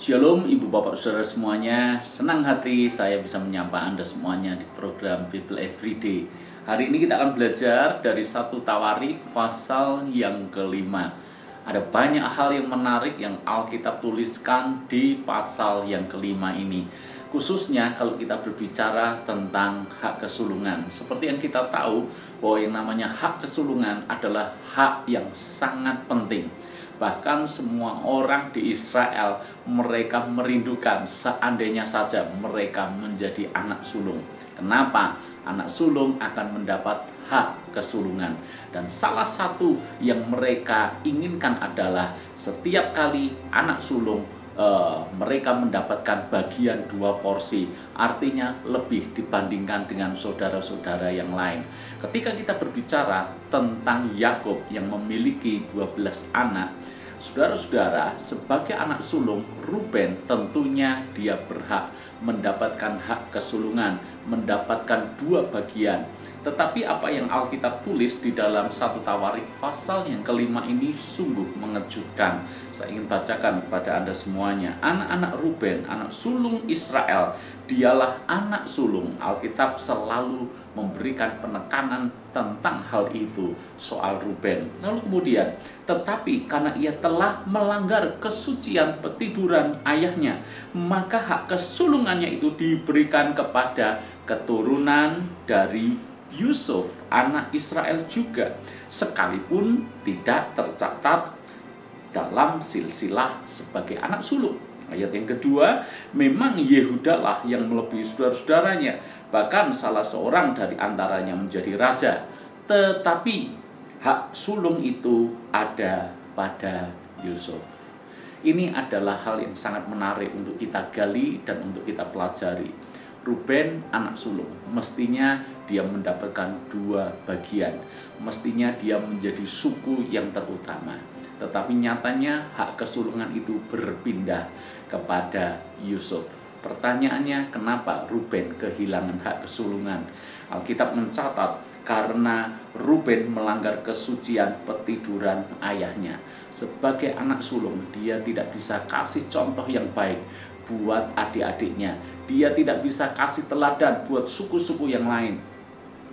Shalom Ibu Bapak Saudara semuanya, senang hati saya bisa menyapa Anda semuanya di program Bible Everyday. Hari ini kita akan belajar dari 1 Tawarik pasal yang kelima. Ada banyak hal yang menarik yang Alkitab tuliskan di pasal yang kelima ini. Khususnya kalau kita berbicara tentang hak kesulungan. Seperti yang kita tahu bahwa yang namanya hak kesulungan adalah hak yang sangat penting. Bahkan semua orang di Israel mereka merindukan seandainya saja mereka menjadi anak sulung. Kenapa? Anak sulung akan mendapat hak kesulungan. Dan salah satu yang mereka inginkan adalah setiap kali anak sulung mereka mendapatkan bagian 2 porsi, artinya lebih dibandingkan dengan saudara-saudara yang lain. Ketika kita berbicara tentang Yakub yang memiliki 12 anak, saudara-saudara, sebagai anak sulung Ruben tentunya dia berhak mendapatkan hak kesulungan, mendapatkan 2 bagian. Tetapi apa yang Alkitab tulis di dalam 1 Tawarik pasal yang kelima ini sungguh mengejutkan. Saya ingin bacakan kepada Anda semuanya. Anak-anak Ruben, anak sulung Israel, dialah anak sulung. Alkitab selalu memberikan penekanan tentang hal itu, soal Ruben. Lalu kemudian, tetapi karena ia telah melanggar kesucian petiduran ayahnya, maka hak kesulungannya itu diberikan kepada keturunan dari Yusuf, anak Israel juga, sekalipun tidak tercatat dalam silsilah sebagai anak sulung. Ayat yang kedua, memang Yehuda lah yang melebihi saudara-saudaranya, bahkan salah seorang dari antaranya menjadi raja. Tetapi hak sulung itu ada pada Yusuf. Ini adalah hal yang sangat menarik untuk kita gali dan untuk kita pelajari. Ruben anak sulung, mestinya dia mendapatkan 2 bagian, mestinya dia menjadi suku yang terutama. Tetapi nyatanya hak kesulungan itu berpindah kepada Yusuf. Pertanyaannya, kenapa Ruben kehilangan hak kesulungan? Alkitab mencatat karena Ruben melanggar kesucian petiduran ayahnya. Sebagai anak sulung, dia tidak bisa kasih contoh yang baik buat adik-adiknya. Dia tidak bisa kasih teladan buat suku-suku yang lain.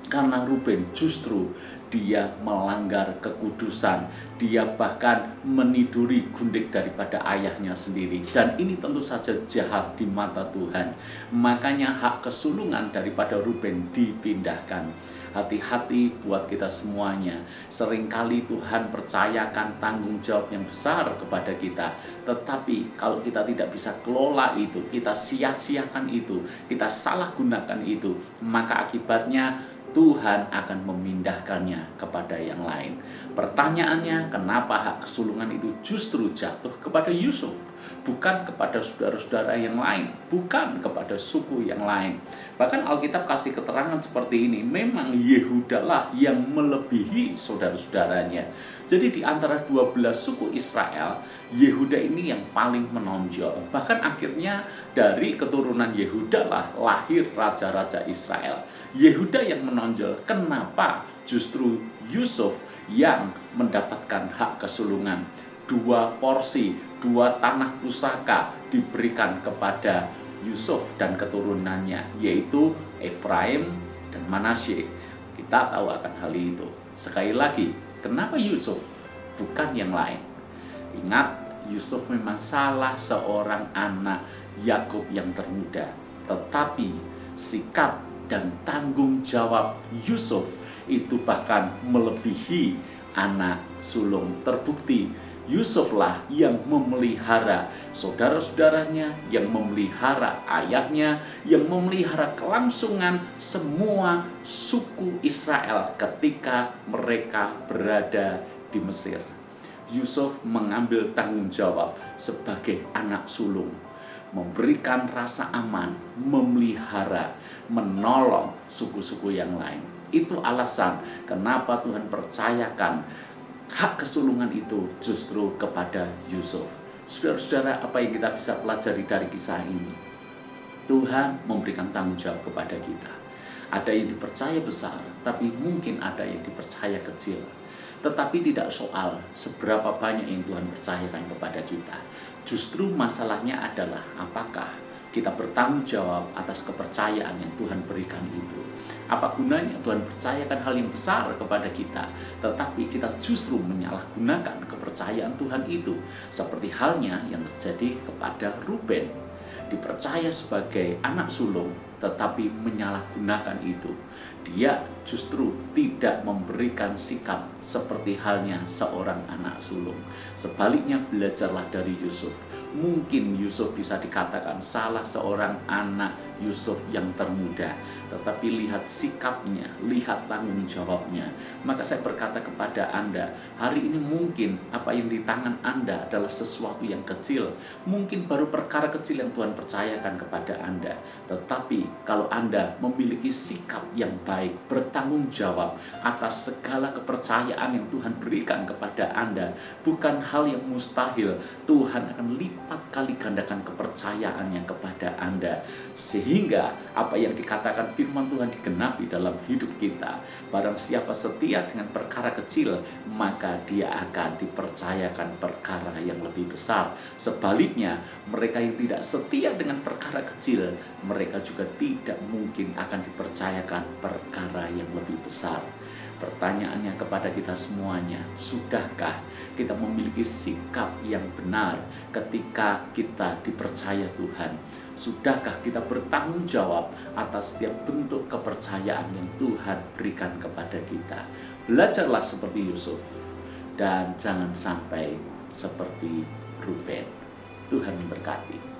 Karena Ruben justru dia melanggar kekudusan. Dia bahkan meniduri gundik daripada ayahnya sendiri. Dan ini tentu saja jahat di mata Tuhan. Makanya hak kesulungan daripada Ruben dipindahkan. Hati-hati buat kita semuanya. Seringkali Tuhan percayakan tanggung jawab yang besar kepada kita. Tetapi kalau kita tidak bisa kelola itu, kita sia-siakan itu, kita salah gunakan itu, maka akibatnya Tuhan akan memindahkannya kepada yang lain. Pertanyaannya, kenapa hak kesulungan itu justru jatuh kepada Yusuf, bukan kepada saudara-saudara yang lain, bukan kepada suku yang lain. Bahkan Alkitab kasih keterangan seperti ini, memang Yehuda lah yang melebihi saudara-saudaranya. Jadi di antara 12 suku Israel, Yehuda ini yang paling menonjol. Bahkan akhirnya dari keturunan Yehuda lah lahir raja-raja Israel. Yehuda yang menonjol. Kenapa justru Yusuf yang mendapatkan hak kesulungan? 2 porsi, 2 tanah pusaka diberikan kepada Yusuf dan keturunannya, yaitu Efraim dan Manasye. Kita tahu akan hal itu. Sekali lagi, kenapa Yusuf bukan yang lain? Ingat, Yusuf memang salah seorang anak Yakub yang termuda. Tetapi sikap dan tanggung jawab Yusuf itu bahkan melebihi anak sulung. Terbukti Yusuflah yang memelihara saudara-saudaranya, yang memelihara ayahnya, yang memelihara kelangsungan semua suku Israel ketika mereka berada di Mesir. Yusuf mengambil tanggung jawab sebagai anak sulung, memberikan rasa aman, memelihara, menolong suku-suku yang lain. Itu alasan kenapa Tuhan percayakan hak kesulungan itu justru kepada Yusuf. Saudara-saudara, apa yang kita bisa pelajari dari kisah ini? Tuhan memberikan tanggung jawab kepada kita. Ada yang dipercaya besar, tapi mungkin ada yang dipercaya kecil. Tetapi tidak soal seberapa banyak yang Tuhan percayakan kepada kita. Justru masalahnya adalah apakah kita bertanggung jawab atas kepercayaan yang Tuhan berikan itu. Apa gunanya Tuhan percayakan hal yang besar kepada kita, tetapi kita justru menyalahgunakan kepercayaan Tuhan itu. Seperti halnya yang terjadi kepada Ruben. Dipercaya sebagai anak sulung, tetapi menyalahgunakan itu. Dia justru tidak memberikan sikap seperti halnya seorang anak sulung. Sebaliknya, belajarlah dari Yusuf. Mungkin Yusuf bisa dikatakan salah seorang anak Yusuf yang termuda, tetapi lihat sikapnya, lihat tanggung jawabnya. Maka saya berkata kepada Anda, hari ini mungkin apa yang di tangan Anda adalah sesuatu yang kecil. Mungkin baru perkara kecil yang Tuhan percayakan kepada Anda. Tetapi kalau Anda memiliki sikap yang baik, bertanggung jawab atas segala kepercayaan yang Tuhan berikan kepada Anda, bukan hal yang mustahil. Tuhan akan lipat kali gandakan kepercayaannya kepada Anda, sehingga apa yang dikatakan firman Tuhan digenapi dalam hidup kita. Barang siapa setia dengan perkara kecil, maka dia akan dipercayakan perkara yang lebih besar. Sebaliknya, mereka yang tidak setia dengan perkara kecil, mereka juga tidak mungkin akan dipercayakan perkara yang lebih besar. Pertanyaannya kepada kita semuanya, sudahkah kita memiliki sikap yang benar ketika kita dipercaya Tuhan? Sudahkah kita bertanggung jawab atas setiap bentuk kepercayaan yang Tuhan berikan kepada kita? Belajarlah seperti Yusuf dan jangan sampai seperti Ruben. Tuhan memberkati.